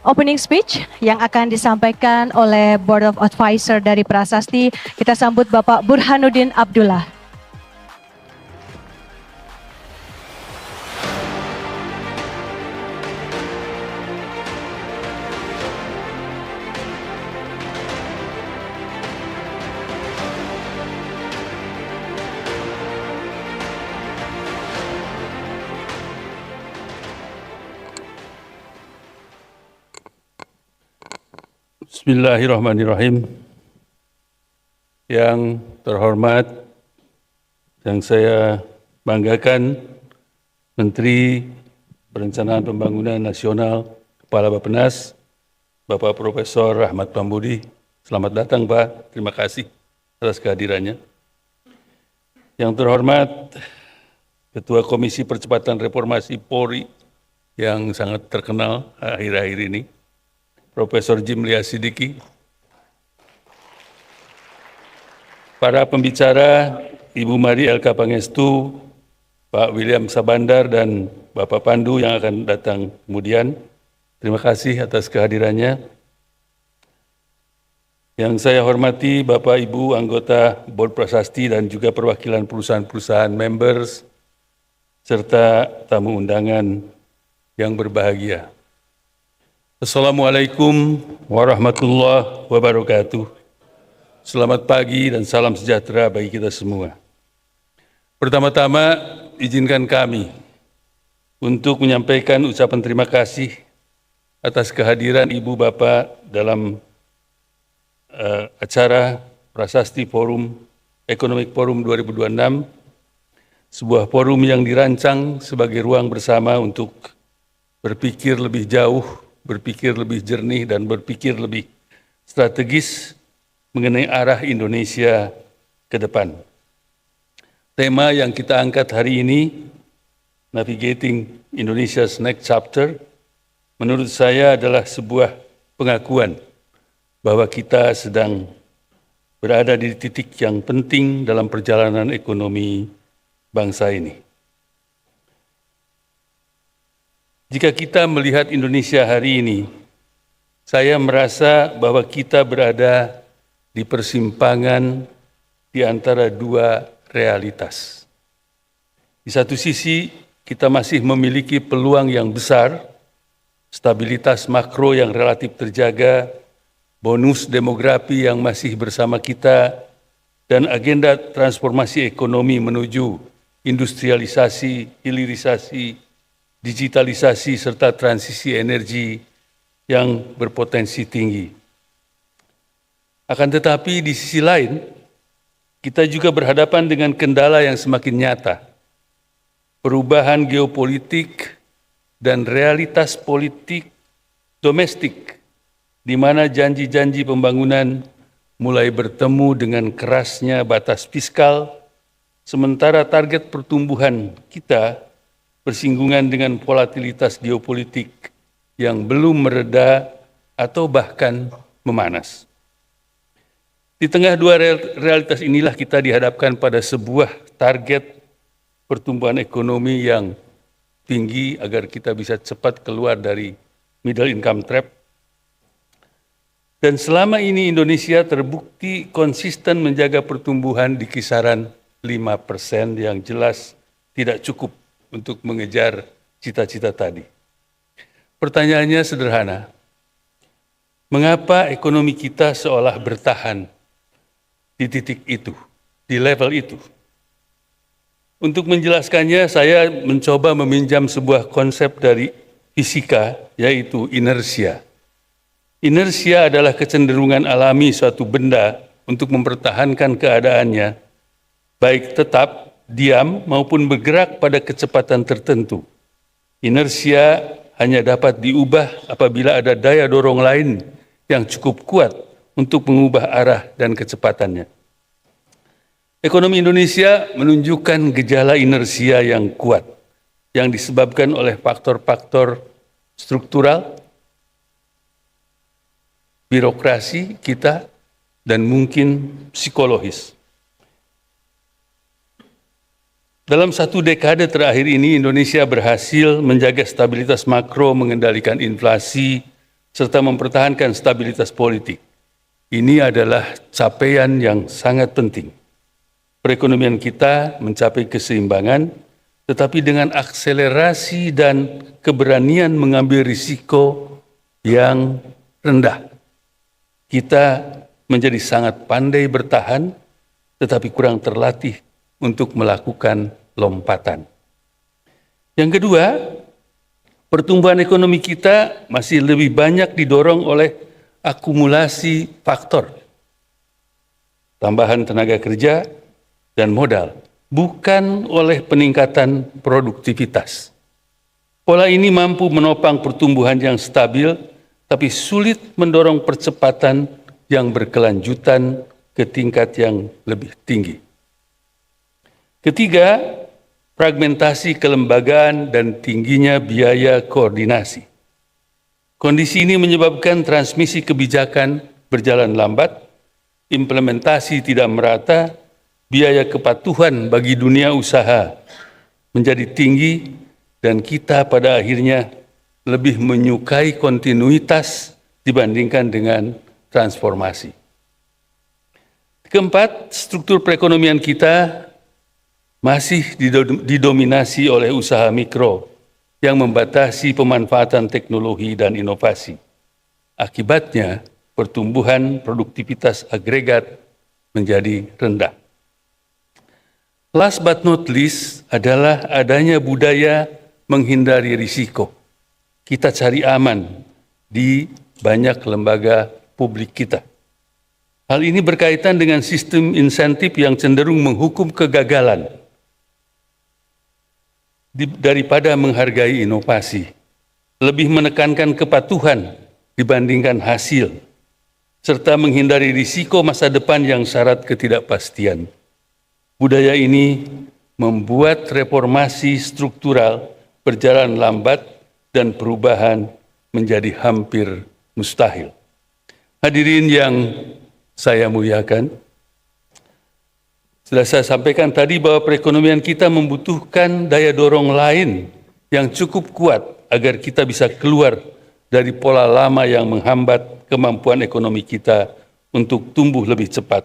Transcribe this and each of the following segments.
opening speech yang akan disampaikan oleh Board of Advisor dari Prasasti. Kita sambut Bapak Burhanuddin Abdullah. Bismillahirrahmanirrahim. Yang terhormat, yang saya banggakan, Menteri Perencanaan Pembangunan Nasional, Kepala Bappenas, Bapak Profesor Ahmad Pambudi. Selamat datang, Pak. Terima kasih atas kehadirannya. Yang terhormat, Ketua Komisi Percepatan Reformasi Polri yang sangat terkenal akhir-akhir ini, Profesor Jimli Asidiki, para pembicara, Ibu Mari Elka Pangestu, Pak William Sabandar, dan Bapak Pandu yang akan datang kemudian. Terima kasih atas kehadirannya. Yang saya hormati Bapak Ibu anggota Board Prasasti dan juga perwakilan perusahaan-perusahaan members, serta tamu undangan yang berbahagia. Assalamualaikum warahmatullahi wabarakatuh. Selamat pagi dan salam sejahtera bagi kita semua. Pertama-tama, izinkan kami untuk menyampaikan ucapan terima kasih atas kehadiran Ibu Bapak dalam acara Prasasti Forum Economic Forum 2026, sebuah forum yang dirancang sebagai ruang bersama untuk berpikir lebih jauh, berpikir lebih jernih, dan berpikir lebih strategis mengenai arah Indonesia ke depan. Tema yang kita angkat hari ini, Navigating Indonesia's Next Chapter, menurut saya adalah sebuah pengakuan bahwa kita sedang berada di titik yang penting dalam perjalanan ekonomi bangsa ini. Jika kita melihat Indonesia hari ini, saya merasa bahwa kita berada di persimpangan di antara dua realitas. Di satu sisi, kita masih memiliki peluang yang besar, stabilitas makro yang relatif terjaga, bonus demografi yang masih bersama kita, dan agenda transformasi ekonomi menuju industrialisasi, hilirisasi, digitalisasi, serta transisi energi yang berpotensi tinggi. Akan tetapi di sisi lain, kita juga berhadapan dengan kendala yang semakin nyata. Perubahan geopolitik dan realitas politik domestik, di mana janji-janji pembangunan mulai bertemu dengan kerasnya batas fiskal, sementara target pertumbuhan kita bersinggungan dengan volatilitas geopolitik yang belum mereda atau bahkan memanas. Di tengah dua realitas inilah kita dihadapkan pada sebuah target pertumbuhan ekonomi yang tinggi agar kita bisa cepat keluar dari middle income trap. Dan selama ini Indonesia terbukti konsisten menjaga pertumbuhan di kisaran 5% yang jelas tidak cukup untuk mengejar cita-cita tadi. Pertanyaannya sederhana, mengapa ekonomi kita seolah bertahan di titik itu, di level itu? Untuk menjelaskannya, saya mencoba meminjam sebuah konsep dari fisika, yaitu inersia. Inersia adalah kecenderungan alami suatu benda untuk mempertahankan keadaannya, baik tetap, diam, maupun bergerak pada kecepatan tertentu. Inersia hanya dapat diubah apabila ada daya dorong lain yang cukup kuat untuk mengubah arah dan kecepatannya. Ekonomi Indonesia menunjukkan gejala inersia yang kuat, yang disebabkan oleh faktor-faktor struktural, birokrasi kita, dan mungkin psikologis. Dalam satu dekade terakhir ini, Indonesia berhasil menjaga stabilitas makro, mengendalikan inflasi, serta mempertahankan stabilitas politik. Ini adalah capaian yang sangat penting. Perekonomian kita mencapai keseimbangan, tetapi dengan akselerasi dan keberanian mengambil risiko yang rendah. Kita menjadi sangat pandai bertahan, tetapi kurang terlatih untuk melakukan lompatan. Yang kedua, pertumbuhan ekonomi kita masih lebih banyak didorong oleh akumulasi faktor, tambahan tenaga kerja dan modal, bukan oleh peningkatan produktivitas. Pola ini mampu menopang pertumbuhan yang stabil, tapi sulit mendorong percepatan yang berkelanjutan ke tingkat yang lebih tinggi. Ketiga, fragmentasi kelembagaan dan tingginya biaya koordinasi. Kondisi ini menyebabkan transmisi kebijakan berjalan lambat, implementasi tidak merata, biaya kepatuhan bagi dunia usaha menjadi tinggi, dan kita pada akhirnya lebih menyukai kontinuitas dibandingkan dengan transformasi. Keempat, struktur perekonomian kita masih didominasi oleh usaha mikro yang membatasi pemanfaatan teknologi dan inovasi. Akibatnya, pertumbuhan produktivitas agregat menjadi rendah. Last but not least adalah adanya budaya menghindari risiko. Kita cari aman di banyak lembaga publik kita. Hal ini berkaitan dengan sistem insentif yang cenderung menghukum kegagalan daripada menghargai inovasi, lebih menekankan kepatuhan dibandingkan hasil, serta menghindari risiko masa depan yang syarat ketidakpastian. Budaya ini membuat reformasi struktural berjalan lambat dan perubahan menjadi hampir mustahil. Hadirin yang saya muliakan, sudah saya sampaikan tadi bahwa perekonomian kita membutuhkan daya dorong lain yang cukup kuat agar kita bisa keluar dari pola lama yang menghambat kemampuan ekonomi kita untuk tumbuh lebih cepat.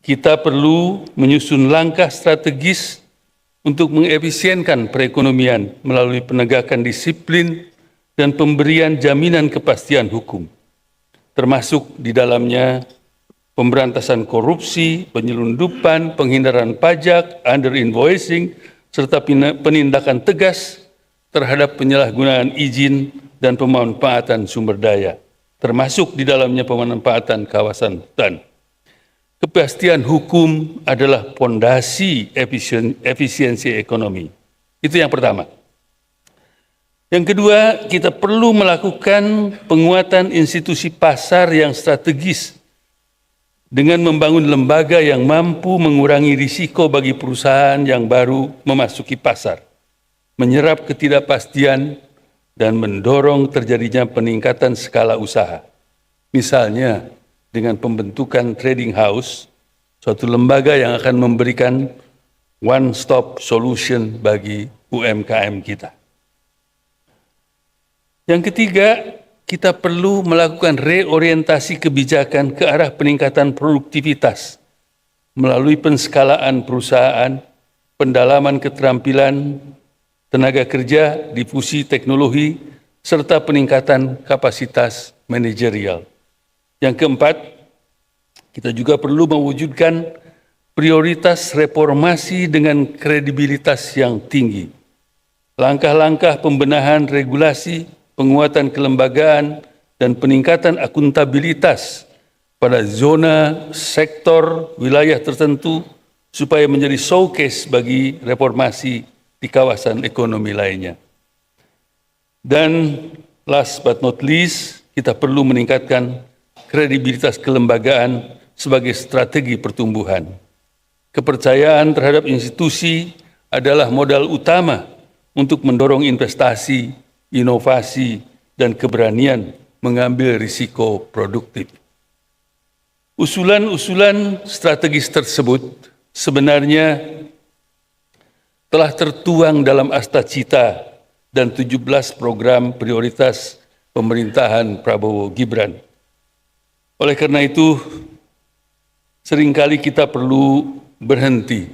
Kita perlu menyusun langkah strategis untuk mengefisienkan perekonomian melalui penegakan disiplin dan pemberian jaminan kepastian hukum, termasuk di dalamnya pemberantasan korupsi, penyelundupan, penghindaran pajak, under-invoicing, serta penindakan tegas terhadap penyalahgunaan izin dan pemanfaatan sumber daya, termasuk di dalamnya pemanfaatan kawasan hutan. Kepastian hukum adalah fondasi efisiensi ekonomi. Itu yang pertama. Yang kedua, kita perlu melakukan penguatan institusi pasar yang strategis dengan membangun lembaga yang mampu mengurangi risiko bagi perusahaan yang baru memasuki pasar, menyerap ketidakpastian, dan mendorong terjadinya peningkatan skala usaha. Misalnya, dengan pembentukan trading house, suatu lembaga yang akan memberikan one-stop solution bagi UMKM kita. Yang ketiga, kita perlu melakukan reorientasi kebijakan ke arah peningkatan produktivitas melalui penskalaan perusahaan, pendalaman keterampilan tenaga kerja, difusi teknologi, serta peningkatan kapasitas manajerial. Yang keempat, kita juga perlu mewujudkan prioritas reformasi dengan kredibilitas yang tinggi. Langkah-langkah pembenahan regulasi, penguatan kelembagaan, dan peningkatan akuntabilitas pada zona, sektor, wilayah tertentu supaya menjadi showcase bagi reformasi di kawasan ekonomi lainnya. Dan last but not least, kita perlu meningkatkan kredibilitas kelembagaan sebagai strategi pertumbuhan. Kepercayaan terhadap institusi adalah modal utama untuk mendorong investasi, inovasi, dan keberanian mengambil risiko produktif. Usulan-usulan strategis tersebut sebenarnya telah tertuang dalam Asta Cita dan 17 program prioritas pemerintahan Prabowo Gibran. Oleh karena itu, seringkali kita perlu berhenti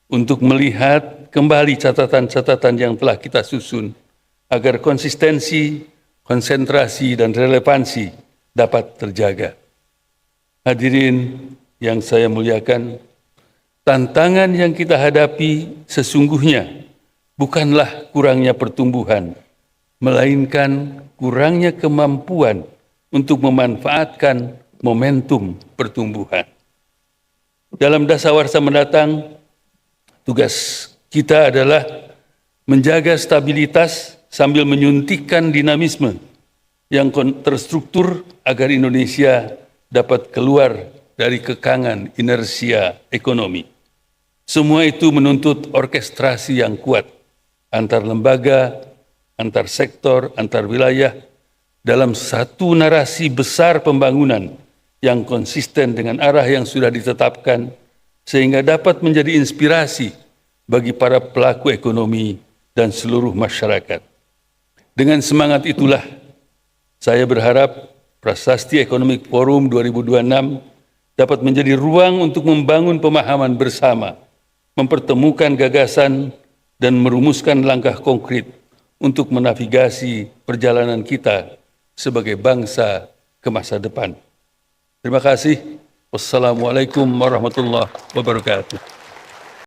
untuk melihat kembali catatan-catatan yang telah kita susun agar konsistensi, konsentrasi, dan relevansi dapat terjaga. Hadirin yang saya muliakan, tantangan yang kita hadapi sesungguhnya bukanlah kurangnya pertumbuhan, melainkan kurangnya kemampuan untuk memanfaatkan momentum pertumbuhan. Dalam dasawarsa mendatang, tugas kita adalah menjaga stabilitas sambil menyuntikkan dinamisme yang terstruktur agar Indonesia dapat keluar dari kekangan inersia ekonomi. Semua itu menuntut orkestrasi yang kuat antar lembaga, antar sektor, antar wilayah dalam satu narasi besar pembangunan yang konsisten dengan arah yang sudah ditetapkan sehingga dapat menjadi inspirasi bagi para pelaku ekonomi dan seluruh masyarakat. Dengan semangat itulah saya berharap Prasasti Economic Forum 2026 dapat menjadi ruang untuk membangun pemahaman bersama, mempertemukan gagasan, dan merumuskan langkah konkret untuk menavigasi perjalanan kita sebagai bangsa ke masa depan. Terima kasih. Wassalamualaikum warahmatullahi wabarakatuh.